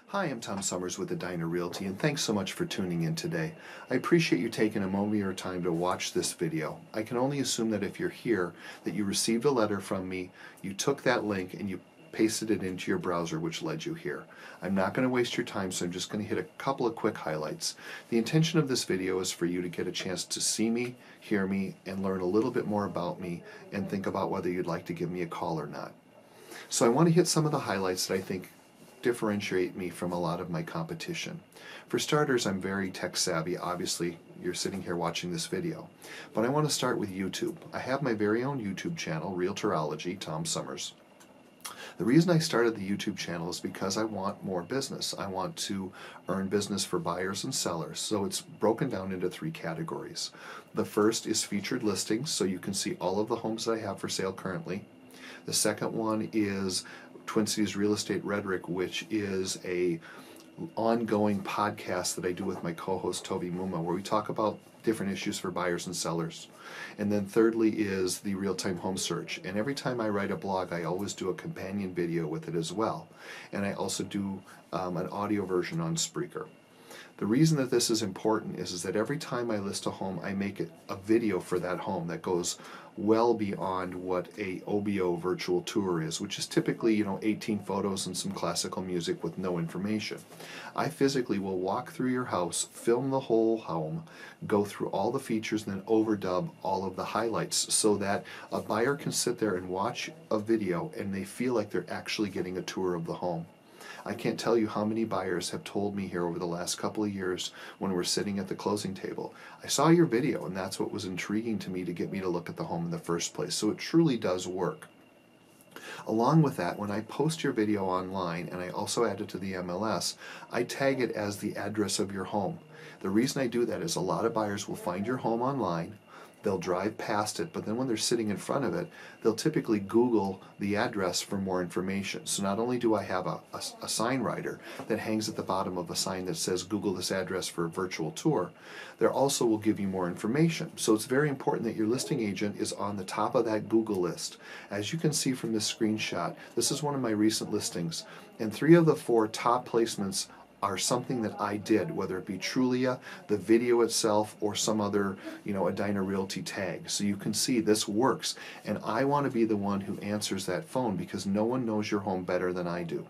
Hi, I'm Tom Sommers with Edina Realty, and thanks so much for tuning in today. I appreciate you taking a moment of your time to watch this video. I can only assume that if you're here, that you received a letter from me, you took that link, and you pasted it into your browser, which led you here. I'm not going to waste your time, so I'm just going to hit a couple of quick highlights. The intention of this video is for you to get a chance to see me, hear me, and learn a little bit more about me, and think about whether you'd like to give me a call or not. So I want to hit some of the highlights that I think differentiate me from a lot of my competition. For starters, I'm very tech savvy. Obviously, you're sitting here watching this video. But I want to start with YouTube. I have my very own YouTube channel, Realtorology, Tom Sommers. The reason I started the YouTube channel is because I want more business. I want to earn business for buyers and sellers. So it's broken down into three categories. The first is featured listings, so you can see all of the homes that I have for sale currently. The second one is Twin Cities Real Estate Rhetoric, which is a ongoing podcast that I do with my co-host Toby Muma, where we talk about different issues for buyers and sellers. And then thirdly is the real-time home search. And every time I write a blog, I always do a companion video with it as well. And I also do an audio version on Spreaker. The reason that this is important is that every time I list a home, I make it a video for that home that goes well beyond what a OBO virtual tour is, which is typically, 18 photos and some classical music with no information. I physically will walk through your house, film the whole home, go through all the features, and then overdub all of the highlights so that a buyer can sit there and watch a video and they feel like they're actually getting a tour of the home. I can't tell you how many buyers have told me here over the last couple of years when we're sitting at the closing table, I saw your video and that's what was intriguing to me to get me to look at the home in the first place. So it truly does work. Along with that, when I post your video online and I also add it to the MLS, I tag it as the address of your home. The reason I do that is a lot of buyers will find your home online, they'll drive past it, but then when they're sitting in front of it, they'll typically Google the address for more information. So not only do I have a sign writer that hangs at the bottom of a sign that says Google this address for a virtual tour, there also will give you more information. So it's very important that your listing agent is on the top of that Google list. As you can see from this screenshot, this is one of my recent listings, and 3 of the 4 top placements are something that I did, whether it be Trulia, the video itself, or some other, Edina Realty tag. So you can see this works, and I want to be the one who answers that phone because no one knows your home better than I do.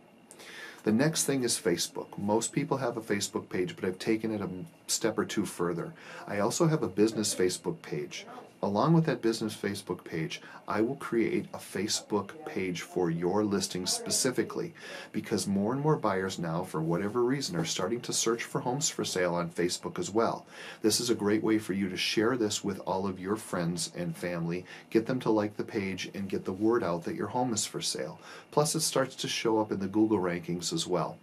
The next thing is Facebook. Most people have a Facebook page, but I've taken it a step or two further. I also have a business Facebook page. Along with that business Facebook page, I will create a Facebook page for your listing specifically because more and more buyers now, for whatever reason, are starting to search for homes for sale on Facebook as well. This is a great way for you to share this with all of your friends and family, get them to like the page, and get the word out that your home is for sale. Plus, it starts to show up in the Google rankings as well.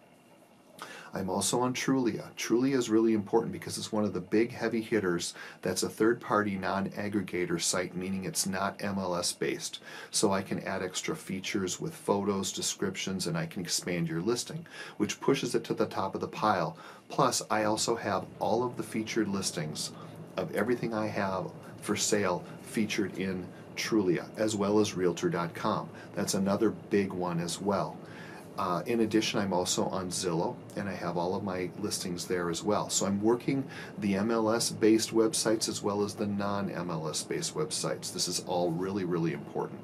I'm also on Trulia. Trulia is really important because it's one of the big heavy hitters that's a third-party non-aggregator site, meaning it's not MLS based. So I can add extra features with photos, descriptions, and I can expand your listing, which pushes it to the top of the pile. Plus, I also have all of the featured listings of everything I have for sale featured in Trulia, as well as Realtor.com. That's another big one as well. In addition, I'm also on Zillow, and I have all of my listings there as well. So I'm working the MLS-based websites as well as the non-MLS-based websites. This is all really, really important.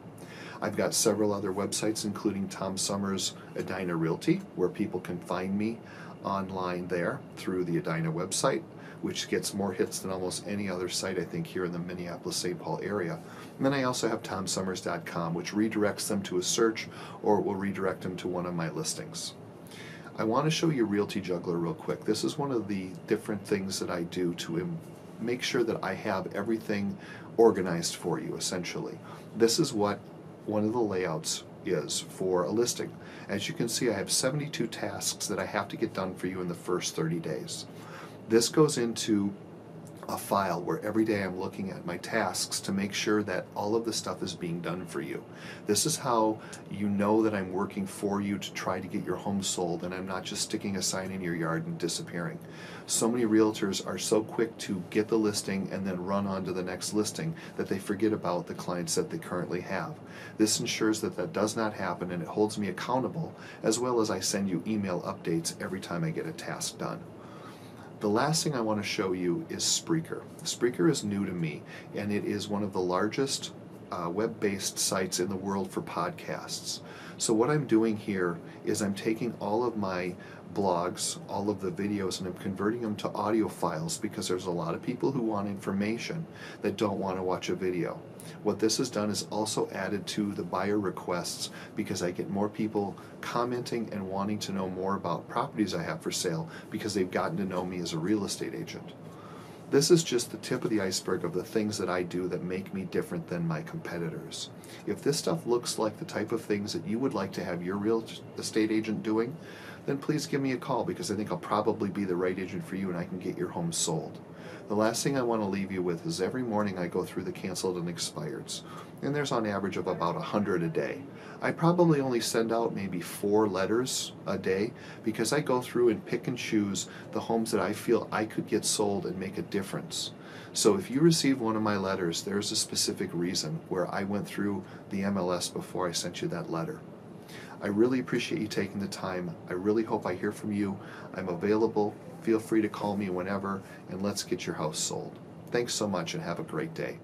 I've got several other websites, including Tom Sommers Edina Realty, where people can find me online there through the Edina website, which gets more hits than almost any other site, I think, here in the Minneapolis-St. Paul area. And then I also have TomSommers.com, which redirects them to a search, or it will redirect them to one of my listings. I want to show you Realty Juggler real quick. This is one of the different things that I do to make sure that I have everything organized for you, essentially. This is what one of the layouts is for a listing. As you can see, I have 72 tasks that I have to get done for you in the first 30 days. This goes into a file where every day I'm looking at my tasks to make sure that all of the stuff is being done for you. This is how you know that I'm working for you to try to get your home sold, and I'm not just sticking a sign in your yard and disappearing. So many realtors are so quick to get the listing and then run on to the next listing that they forget about the clients that they currently have. This ensures that that does not happen, and it holds me accountable, as well as I send you email updates every time I get a task done. The last thing I want to show you is Spreaker. Spreaker is new to me, and it is one of the largest web-based sites in the world for podcasts. So what I'm doing here is I'm taking all of my blogs, all of the videos, and I'm converting them to audio files, because there's a lot of people who want information that don't want to watch a video. What this has done is also added to the buyer requests, because I get more people commenting and wanting to know more about properties I have for sale because they've gotten to know me as a real estate agent. This is just the tip of the iceberg of the things that I do that make me different than my competitors. If this stuff looks like the type of things that you would like to have your real estate agent doing, then please give me a call, because I think I'll probably be the right agent for you and I can get your home sold. The last thing I want to leave you with is every morning I go through the canceled and expireds, and there's on average of about 100 a day. I probably only send out maybe 4 letters a day, because I go through and pick and choose the homes that I feel I could get sold and make a difference. So if you receive one of my letters, there's a specific reason where I went through the MLS before I sent you that letter. I really appreciate you taking the time. I really hope I hear from you. I'm available. Feel free to call me whenever, and let's get your house sold. Thanks so much, and have a great day.